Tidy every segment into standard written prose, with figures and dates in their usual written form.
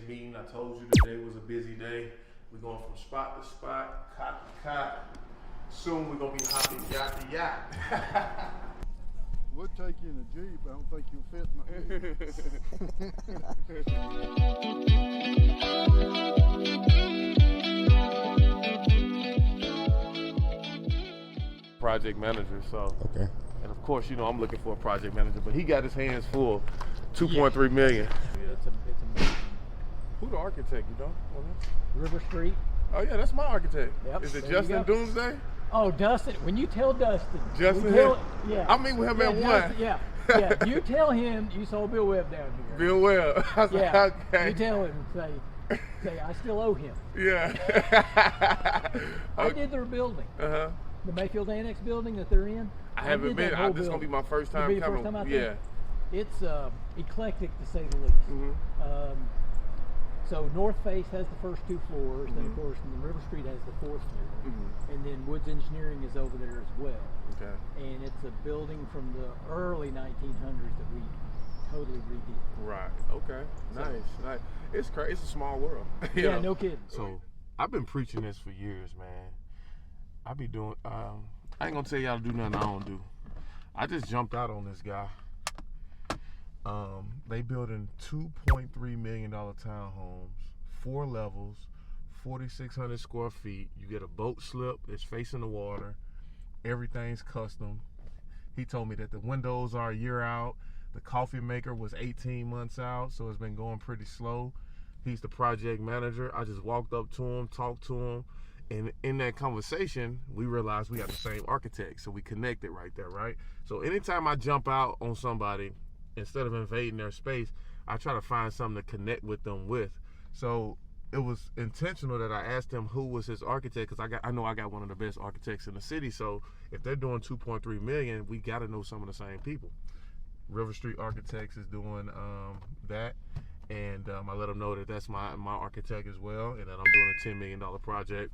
meeting. I told you today was a busy day. We're going from spot to spot, cot to cot. Soon we're gonna be hopping yacht to yacht. Would take you in a Jeep, I don't think you'll fit in my project manager, so. Okay. And of course, you know, I'm looking for a project manager, but he got his hands full. 2.3 million. Yeah, it's amazing. Who the architect, you know? River Street. Oh yeah, that's my architect. Yep, Is it there Justin you go. Doomsday? Oh, Dustin, when you tell Dustin. Justin yeah. I meet with him at Justin, 1. Yeah, yeah. You tell him you saw Bill Webb down here. Bill Webb. I was Yeah. like, okay. You tell him, say, I still owe him. Yeah. I did their building. Uh-huh. The Mayfield Annex building that they're in. I haven't been. This is gonna be my first time It'll be coming. Your first time out yeah. there? It's eclectic to say the least. Mm-hmm. So North Face has the first 2 floors, Mm-hmm. then of course the River Street has the 4th floor, Mm-hmm. and then Woods Engineering is over there as well. Okay. And it's a building from the early 1900s that we totally redid. Right. Okay. Nice. It's crazy. It's a small world. you Yeah, know? no kidding. So I've been preaching this for years, man. I be doing. I ain't gonna tell y'all to do nothing I don't do. I just jumped out on this guy. They building $2.3 million townhomes, 4 levels, 4,600 square feet. You get a boat slip. It's facing the water. Everything's custom. He told me that the windows are a year out. The coffee maker was 18 months out, so it's been going pretty slow. He's the project manager. I just walked up to him, talked to him, and in that conversation, we realized we got the same architect, so we connected right there, right? So anytime I jump out on somebody, instead of invading their space, I try to find something to connect with them with. So it was intentional that I asked him who was his architect, because I know I got one of the best architects in the city. So if they're doing 2.3 million, we got to know some of the same people. River Street Architects is doing that, and I let them know that that's my architect as well, and that I'm doing a $10 million project.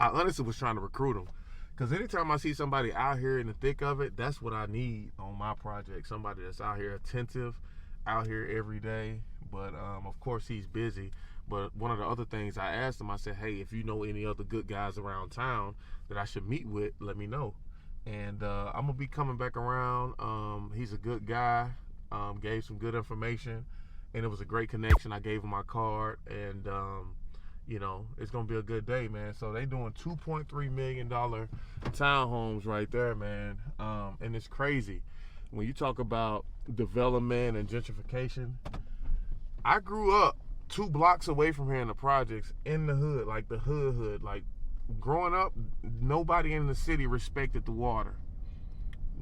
I honestly was trying to recruit him, because anytime I see somebody out here in the thick of it, that's what I need on my project. Somebody that's out here attentive, out here every day. But of course he's busy. But one of the other things I asked him, I said, hey, if you know any other good guys around town that I should meet with, let me know. And I'm gonna be coming back around. He's a good guy, gave some good information, and it was a great connection. I gave him my card, and you know, it's gonna be a good day, man. So they doing $2.3 million townhomes right there, man. And it's crazy when you talk about development and gentrification. I grew up 2 blocks away from here in the projects, in the hood, like the hood. Like growing up, nobody in the city respected the water.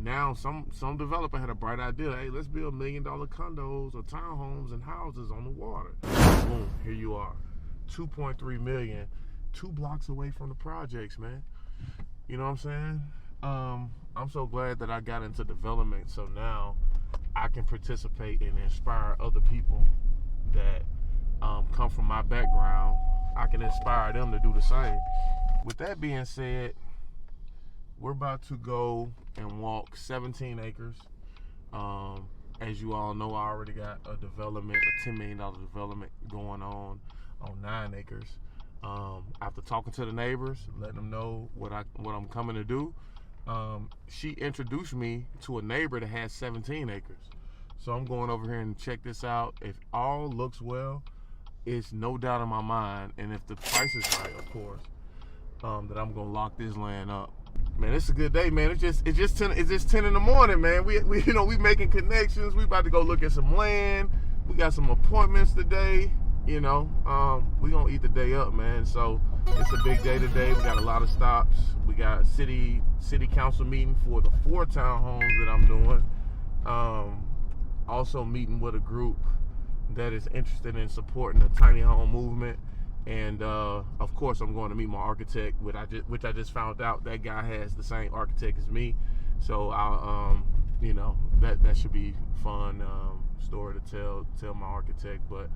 Now some developer had a bright idea. Hey, let's build $1 million condos or townhomes and houses on the water. Boom, here you are. 2.3 million, 2 blocks away from the projects, man. You know what I'm saying? I'm so glad that I got into development, so now I can participate and inspire other people that come from my background. I can inspire them to do the same. With that being said, we're about to go and walk 17 acres. As you all know, I already got a development, a $10 million development going on 9 acres. After talking to the neighbors, letting them know what I'm coming to do, she introduced me to a neighbor that has 17 acres. So I'm going over here and check this out. If all looks well, it's no doubt in my mind, and if the price is right, of course, that I'm gonna lock this land up. Man, it's a good day, man. It's just 10 in the morning, man. We you know, we making connections. We about to go look at some land. We got some appointments today. You know, we gonna eat the day up, man. So it's a big day today. We got a lot of stops. We got city council meeting for the 4 townhomes that I'm doing. Also meeting with a group that is interested in supporting the tiny home movement. And of course, I'm going to meet my architect, which I just found out that guy has the same architect as me. So I'll, you know, that should be fun story to tell my architect. But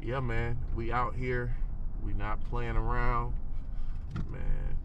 yeah, man, we out here. We not playing around, man.